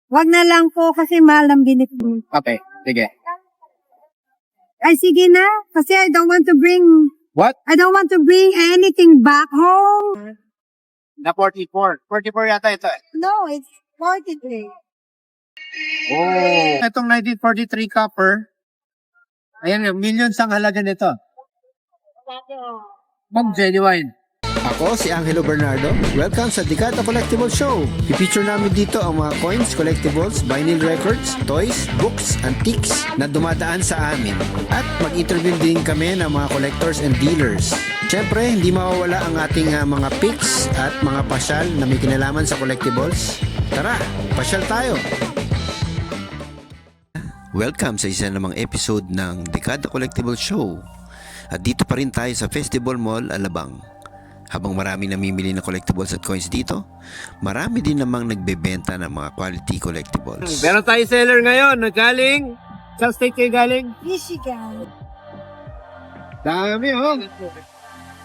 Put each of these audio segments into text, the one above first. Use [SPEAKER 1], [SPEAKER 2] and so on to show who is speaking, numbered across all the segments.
[SPEAKER 1] Wag na lang po kasi mahal ang binit mo.
[SPEAKER 2] Okay, sige.
[SPEAKER 1] Ay, sige na. Kasi I don't want to bring anything back home.
[SPEAKER 2] Na 44. 44 yata ito eh.
[SPEAKER 1] No, it's 43.
[SPEAKER 2] Oh. Itong 1943 copper. Ayan, millions ang halaga nito. Ma'am, genuine.
[SPEAKER 3] Ako si Angelo Bernardo. Welcome sa Dekada Collectible Show. I-feature namin dito ang mga coins, collectibles, vinyl records, toys, books, antiques na dumadaan sa amin. At mag-interview din kami ng mga collectors and dealers. Siyempre, hindi mawawala ang ating mga picks at mga pasyal na may kinalaman sa collectibles. Tara, pasyal tayo! Welcome sa isa namang episode ng Dekada Collectible Show. At dito pa rin tayo sa Festival Mall, Alabang. Habang marami namimili ng collectibles at coins dito, marami din namang nagbebenta ng mga quality collectibles.
[SPEAKER 2] Meron tayo seller ngayon na galing. Saan state kayo galing?
[SPEAKER 1] Michigan.
[SPEAKER 2] Dami oh.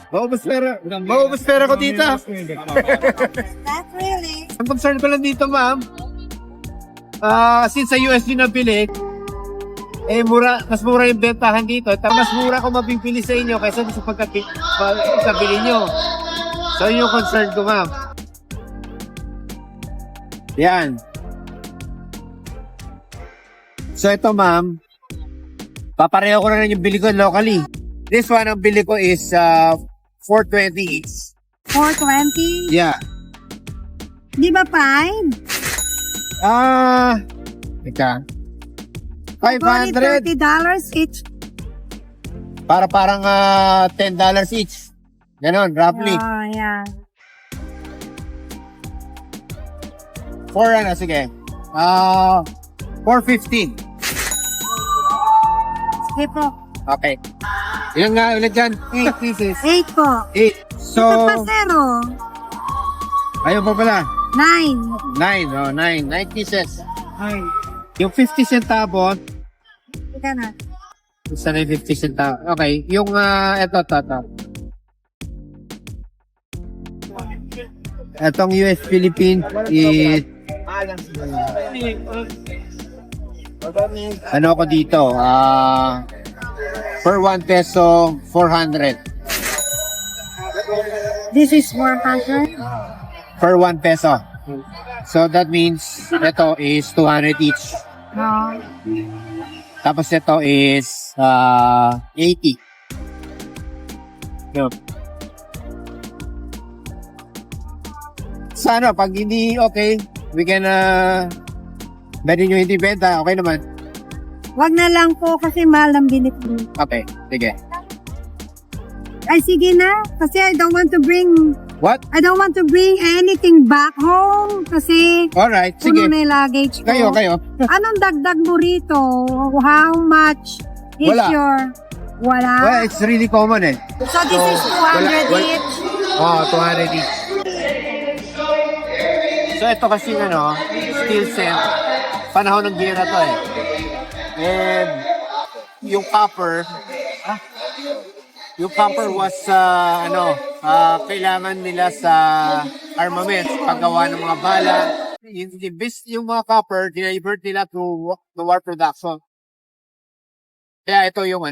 [SPEAKER 2] Maubos pera ko dito.
[SPEAKER 1] Not really.
[SPEAKER 2] Ang concern ko lang dito, ma'am. Since sa US din nabili, mas mura yung bentahan dito. Mas mura ko mapipili sa inyo kaysa sa pagkabili nyo. So, yun yung concern ko, ma'am. Yan. So, ito, ma'am. Papareho ko na rin yung bili ko locally. This one, ang bili ko is 420 each.
[SPEAKER 1] 420?
[SPEAKER 2] Yeah.
[SPEAKER 1] Di ba 5?
[SPEAKER 2] Teka. $500.
[SPEAKER 1] $30 each.
[SPEAKER 2] Parang $10 each. Ganon, roughly.
[SPEAKER 1] Oh, yeah.
[SPEAKER 2] 4 sige. 415.
[SPEAKER 1] Sige po.
[SPEAKER 2] Okay. Ilan nga ulit dyan? 8 pieces.
[SPEAKER 1] 8 po.
[SPEAKER 2] 8. So,
[SPEAKER 1] Ito pa 0.
[SPEAKER 2] ayun po pala.
[SPEAKER 1] 9.
[SPEAKER 2] 9. 9 pieces. Yung 50 centavos,
[SPEAKER 1] Ika na.
[SPEAKER 2] saan yung 50 centavos? Okay. Yung, ito. Itong US Philippines is ano ko dito? Per 1 peso, 400.
[SPEAKER 1] This is 400.
[SPEAKER 2] Per 1 peso. So that means ito is 200 each.
[SPEAKER 1] No.
[SPEAKER 2] Tapos ito is 80. Yun. Sana pag hindi okay, we can pwede nyo hindi benta, okay naman.
[SPEAKER 1] Wag na lang po kasi mahal ang binit mo.
[SPEAKER 2] Okay, sige.
[SPEAKER 1] Ay, sige na. Kasi I don't want to bring anything back home. Kasi
[SPEAKER 2] Alright,
[SPEAKER 1] puno
[SPEAKER 2] sige.
[SPEAKER 1] na yung luggage ko.
[SPEAKER 2] Kayo.
[SPEAKER 1] Anong dagdag mo rito? How much is
[SPEAKER 2] Wala.
[SPEAKER 1] Wala?
[SPEAKER 2] Well, it's really common eh.
[SPEAKER 1] So this is 200 each?
[SPEAKER 2] 200 each. So ito kasi steel set. Panahon ng gera to eh. And yung copper was kailangan nila sa armaments, paggawa ng mga bala. Yung mga copper, dinivert nila to war production. Kaya ito yung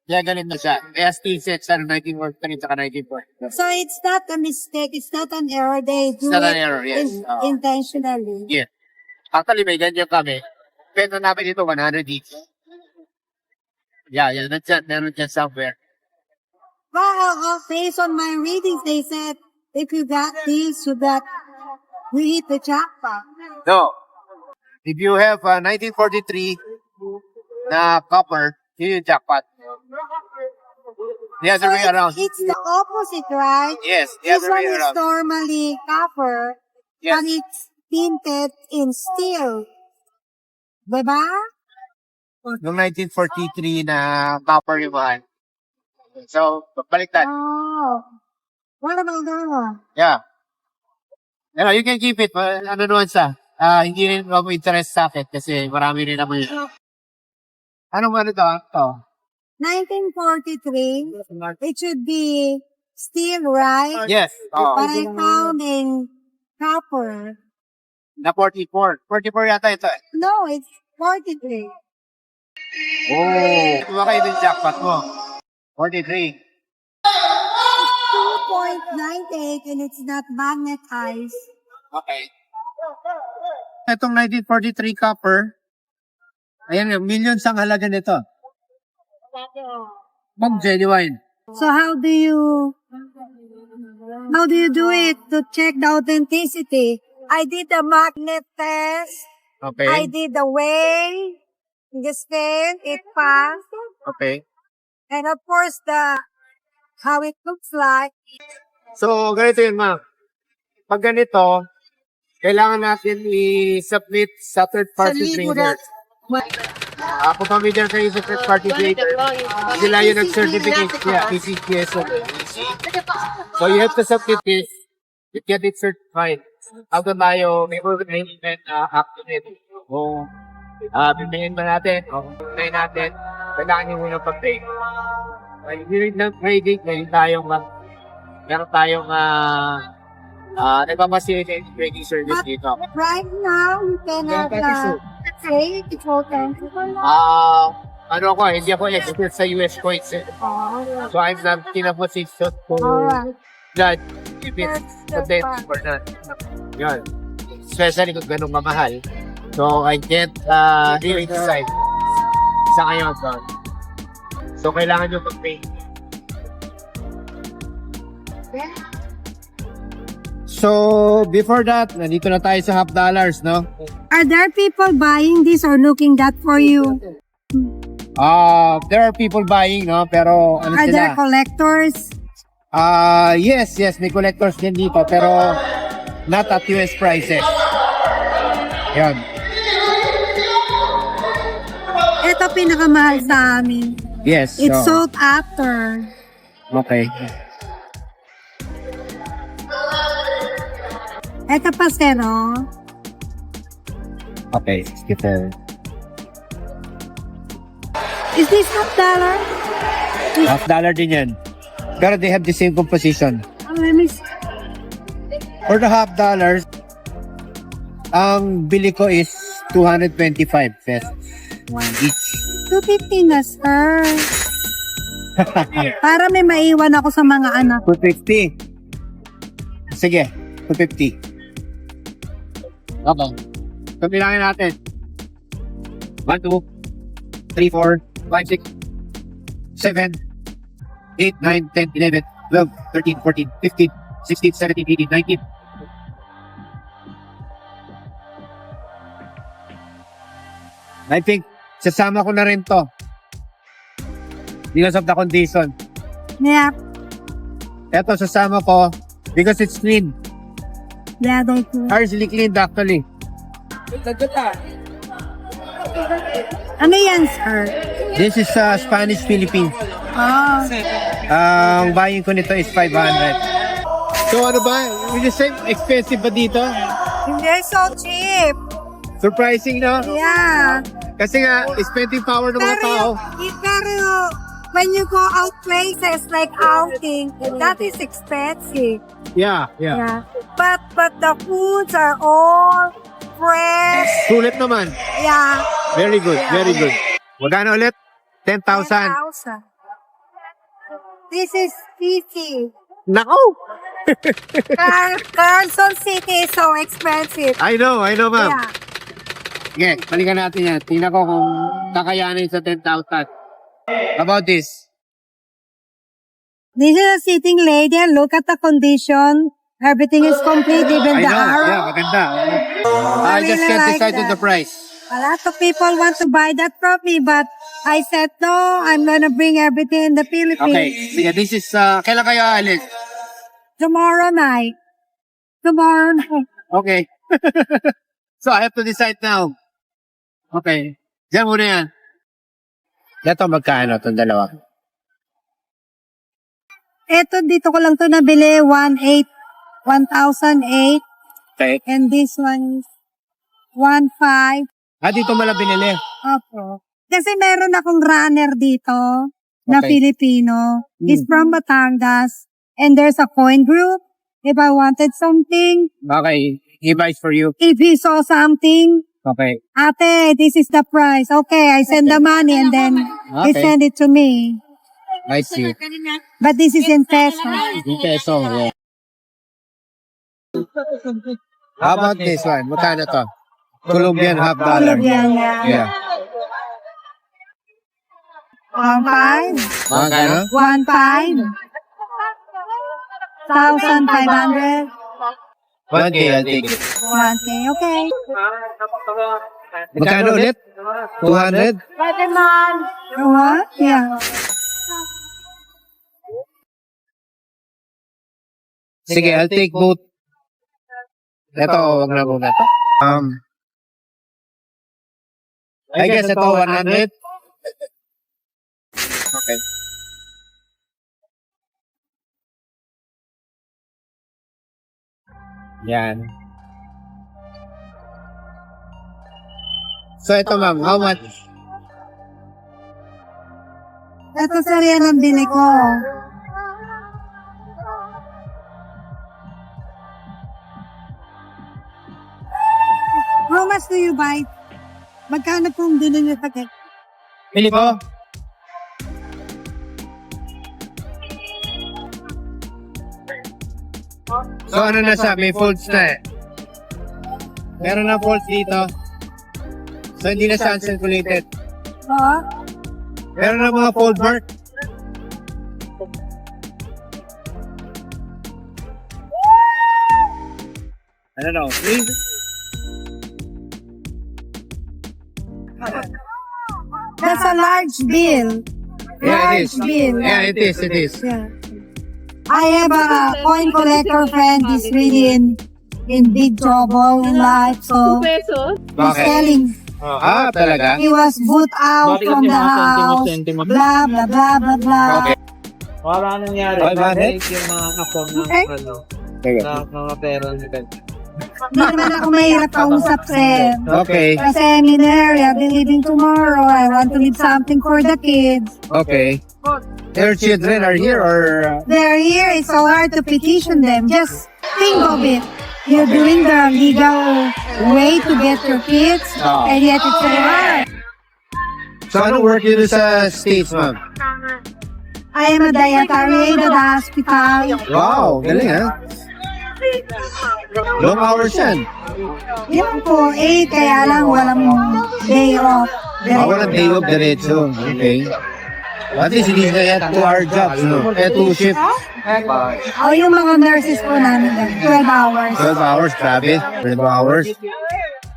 [SPEAKER 2] kaya ganit na siya. Kaya steel set sa 1943 at 1940.
[SPEAKER 1] So it's not a mistake. It's not an error. They do
[SPEAKER 2] It's not an
[SPEAKER 1] it
[SPEAKER 2] error, yes.
[SPEAKER 1] intentionally.
[SPEAKER 2] Yeah. Actually, may ganyan kami. Pwede namin ito 100 each. Yeah, meron dyan somewhere.
[SPEAKER 1] Well, based on my readings, they said if you got these, you hit the jackpot.
[SPEAKER 2] No. If you have 1943 na copper, yun yung jackpot. The other way around.
[SPEAKER 1] It's the opposite, right?
[SPEAKER 2] Yes, the
[SPEAKER 1] This
[SPEAKER 2] other
[SPEAKER 1] one
[SPEAKER 2] way
[SPEAKER 1] is
[SPEAKER 2] around.
[SPEAKER 1] normally copper,
[SPEAKER 2] Yes.
[SPEAKER 1] and it's tinted in steel. Diba?
[SPEAKER 2] Yung 1943 na copper yung mahal. So, baliktad.
[SPEAKER 1] Oh. What about that one?
[SPEAKER 2] Yeah. You can keep it. Ano naman sa? Hindi rin ako interest sa akin kasi marami rin naman yun. Anong ito?
[SPEAKER 1] 1943, it should be steel, right?
[SPEAKER 2] Yes.
[SPEAKER 1] But I found in copper.
[SPEAKER 2] Na 44. 44 yata ito eh.
[SPEAKER 1] No, it's 43.
[SPEAKER 2] Oh. Kuha kayo ng jackpot mo. 43.
[SPEAKER 1] It's 2.98 and it's not magnetized.
[SPEAKER 2] Okay. Itong 1943 copper, ayan, millions ang halaga nito. Pag genuine.
[SPEAKER 1] So how do you do it to check the authenticity? I did the magnet test.
[SPEAKER 2] Okay.
[SPEAKER 1] I did the weigh, the stand, it passed.
[SPEAKER 2] Okay.
[SPEAKER 1] And of course, how it looks like.
[SPEAKER 2] So, ganito yun, ma'am. Pag ganito, kailangan natin i-submit sa third-party trader. Kung pamilya kayo sa third-party trader, sila yung nag-certificate niya, PCQSO. So, you have to submit this to get it certified. After tayo, may organization activate. Kung bibihin ba natin, o kung natin, kailangan nyo muna pag-take. During ng trading, meron tayong nagpapacilitate trading service dito.
[SPEAKER 1] Right now, you cannot trade it authentically.
[SPEAKER 2] Ano ako, hindi ako expert sa US coins eh. So I'm not in a position to judge if it's authentic or not. Yun. Especially kung ganun mamahal. So I can't really decide sa ngayon. So kailangan nyo pag-pay. So, before that, nandito na tayo sa $half, no?
[SPEAKER 1] Are there people buying this or looking that for you?
[SPEAKER 2] There are people buying, no? Pero, ano
[SPEAKER 1] Are
[SPEAKER 2] sila?
[SPEAKER 1] there collectors?
[SPEAKER 2] Yes, may collectors din dito, pero not at US prices. Yan.
[SPEAKER 1] Ito pinakamahal sa amin.
[SPEAKER 2] Yes.
[SPEAKER 1] It's
[SPEAKER 2] so,
[SPEAKER 1] sought after.
[SPEAKER 2] okay.
[SPEAKER 1] Ito pa, sir, oh.
[SPEAKER 2] Okay, skip there.
[SPEAKER 1] Is this $1?
[SPEAKER 2] $half din yan. Pero they have the same composition.
[SPEAKER 1] Let me see.
[SPEAKER 2] For the $half, ang bili ko is 225 pesos. Each.
[SPEAKER 1] 250 na, sir. Para may maiwan ako sa mga anak.
[SPEAKER 2] 250. Sige, 250. Okay. So, bilangin natin. 1, 2, 3, 4, 5, 6, 7, 8, 9, 10, 11, 12, 13, 14, 15, 16, 17, 18, 19. I think, sasama ko na rin to. Because of the condition.
[SPEAKER 1] Yeah.
[SPEAKER 2] Eto, sasama ko because it's clean.
[SPEAKER 1] Yeah, they do.
[SPEAKER 2] Partially cleaned actually.
[SPEAKER 1] Ano yan, sir?
[SPEAKER 2] This is Spanish Philippines.
[SPEAKER 1] Oh.
[SPEAKER 2] Ang buying ko nito is 500. So ano ba? Will you say expensive ba dito?
[SPEAKER 1] They're so cheap.
[SPEAKER 2] Surprising, no?
[SPEAKER 1] Yeah.
[SPEAKER 2] Kasi nga, spending power ng mga tao.
[SPEAKER 1] Pero when you go out places like outing, that is expensive.
[SPEAKER 2] Yeah.
[SPEAKER 1] Yeah. But the foods are all fresh.
[SPEAKER 2] Sulit naman.
[SPEAKER 1] Yeah.
[SPEAKER 2] Very good. Magkano ulit? 10,000.
[SPEAKER 1] 10,000. This is City.
[SPEAKER 2] Nako!
[SPEAKER 1] Carlson City is so expensive.
[SPEAKER 2] I know, ma'am.
[SPEAKER 1] Yeah.
[SPEAKER 2] Okay, balikan natin yan. Tingnan ko kung kakayanin sa 10,000. About this.
[SPEAKER 1] This is a sitting lady. Look at the condition. Everything is complete, even
[SPEAKER 2] I
[SPEAKER 1] the
[SPEAKER 2] know.
[SPEAKER 1] arrow.
[SPEAKER 2] Yeah, maganda. I just
[SPEAKER 1] really
[SPEAKER 2] can't
[SPEAKER 1] like
[SPEAKER 2] decide on the
[SPEAKER 1] that.
[SPEAKER 2] price.
[SPEAKER 1] A lot of people want to buy that from me, but I said no. I'm gonna bring everything in the Philippines
[SPEAKER 2] Okay. Sige, this is, kailan kayo aalis?
[SPEAKER 1] tomorrow night.
[SPEAKER 2] Okay. So, I have to decide now. Okay. Diyan muna yan. Ito magkano itong dalawa?
[SPEAKER 1] Ito, dito ko lang to nabili. 1,008.
[SPEAKER 2] Okay.
[SPEAKER 1] And this one is 1,500.
[SPEAKER 2] Dito mala binili.
[SPEAKER 1] Opo. Kasi meron akong runner dito na
[SPEAKER 2] Okay.
[SPEAKER 1] Filipino. He's from Batangas. And there's a coin group. If I wanted something,
[SPEAKER 2] Okay. he buys for you.
[SPEAKER 1] If he saw something,
[SPEAKER 2] Okay.
[SPEAKER 1] ate, this is the price. Okay, I send the money and then he
[SPEAKER 2] Okay.
[SPEAKER 1] send it to me.
[SPEAKER 2] I see.
[SPEAKER 1] But this is in peso.
[SPEAKER 2] Okay, so, yeah. How about this one? Magkano to? Colombian $half.
[SPEAKER 1] Colombian, yeah.
[SPEAKER 2] Yeah.
[SPEAKER 1] 1,500.
[SPEAKER 2] Magkano?
[SPEAKER 1] 1,500. 1,500.
[SPEAKER 2] 1K, I'll take it.
[SPEAKER 1] 1K, okay.
[SPEAKER 2] Magkano ulit? 200?
[SPEAKER 1] What? Yeah.
[SPEAKER 2] Sige, I'll take both. Ito, wag na muna to. I guess ito, 100. Okay. Yan. So, ito ma'am, how much?
[SPEAKER 1] Ito sir, yan ang bili ko. How much do you buy? Magkano pong bili niyo sa cake?
[SPEAKER 2] Pili ko? So, ano na siya? May folds na eh. Meron na folds dito. So, hindi na siya uncirculated.
[SPEAKER 1] Oo.
[SPEAKER 2] Meron na mga fold mark. I don't know.
[SPEAKER 1] That's a large bill.
[SPEAKER 2] Yeah, it is.
[SPEAKER 1] Large bill.
[SPEAKER 2] Yeah, it is. It is.
[SPEAKER 1] Yeah. I have a coin collector friend. He's really in big trouble in life. So he's
[SPEAKER 2] Bakit?
[SPEAKER 1] selling.
[SPEAKER 2] Talaga?
[SPEAKER 1] He was boot out from the house. Blah, blah, blah, blah, blah.
[SPEAKER 2] Okay.
[SPEAKER 4] Wala nangyari.
[SPEAKER 2] Ay, bakit?
[SPEAKER 4] Yung mga kapong ng
[SPEAKER 1] Okay.
[SPEAKER 4] na mga pera nila.
[SPEAKER 1] Hindi naman ako mahirap kausap, sir.
[SPEAKER 2] Okay.
[SPEAKER 1] Kasi I'm in area, I'll be leaving tomorrow. I want to leave something for the kids.
[SPEAKER 2] Okay. Their children are here or...
[SPEAKER 1] They're here, it's so hard to petition them. Just think of it. You're doing the legal way to get your kids, and yet it's so hard.
[SPEAKER 2] So, anong work yun sa States, ma'am?
[SPEAKER 1] I am a dietary at the hospital.
[SPEAKER 2] Wow, galing ha? Long hours yan.
[SPEAKER 1] Yan po, kaya lang walang day off.
[SPEAKER 2] Walang day off diretso. Okay. At least hindi na yan 2-hour jobs, no? 2 shift.
[SPEAKER 1] O yung mga nurses po namin, 12 hours.
[SPEAKER 2] 12 hours, grabe. 12 hours.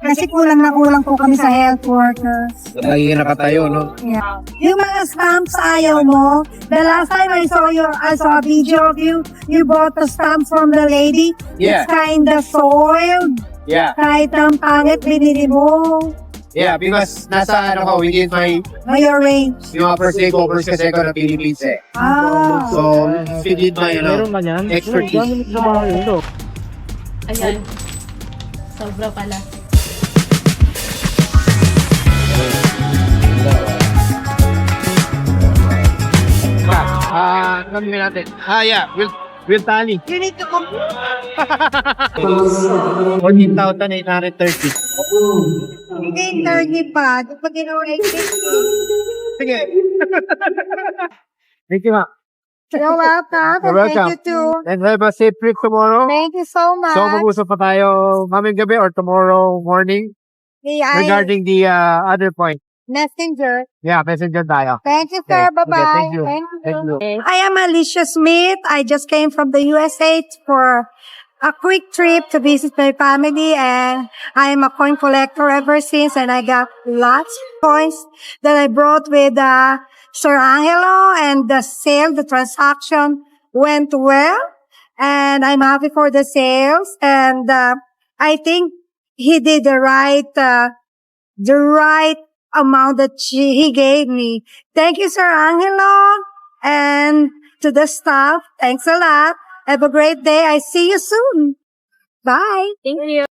[SPEAKER 1] Kasi kulang na kulang po kami sa health workers.
[SPEAKER 2] Lagi nakatayo, no?
[SPEAKER 1] Yeah. Yung mga stamps ayaw mo. The last time I saw a video of you, you bought the stamps from the lady.
[SPEAKER 2] Yeah.
[SPEAKER 1] It's kinda soiled.
[SPEAKER 2] Yeah.
[SPEAKER 1] Kahit ang pangit, binili mo.
[SPEAKER 2] Yeah, because nasa ano ko, within my
[SPEAKER 1] Your range.
[SPEAKER 2] yung mga first day covers kasi ako na Philippines eh.
[SPEAKER 1] Ah.
[SPEAKER 2] So, within my
[SPEAKER 4] Meron ba yan?
[SPEAKER 2] expertise.
[SPEAKER 4] Gamit sa mga ito.
[SPEAKER 5] Ayan. Sobra pala.
[SPEAKER 2] Kami natin. Yeah, we'll tally.
[SPEAKER 1] You need to compute.
[SPEAKER 2] 14,830.
[SPEAKER 1] Hindi 30 pa. Pag ginawa na 50.
[SPEAKER 2] Sige. Thank you, ma.
[SPEAKER 1] You're welcome.
[SPEAKER 2] You're
[SPEAKER 1] And
[SPEAKER 2] welcome.
[SPEAKER 1] thank you too.
[SPEAKER 2] And have a safe trip tomorrow.
[SPEAKER 1] Thank you so much.
[SPEAKER 2] So, mag-usap pa tayo mamayang gabi or tomorrow morning regarding the other point.
[SPEAKER 1] Messenger.
[SPEAKER 2] Yeah, messenger tayo.
[SPEAKER 1] Thank you, sir.
[SPEAKER 2] Okay.
[SPEAKER 1] Bye-bye.
[SPEAKER 2] Okay, thank you. Thank you.
[SPEAKER 1] I am Alicia Smith. I just came from the USA for a quick trip to visit my family, and I am a coin collector ever since, and I got lots of coins that I brought with Sir Angelo, and the transaction went well, and I'm happy for the sales, and I think he did the right amount that he gave me. Thank you, Sir Angelo, and to the staff, thanks a lot. Have a great day. I see you soon. Bye.
[SPEAKER 5] Thank you.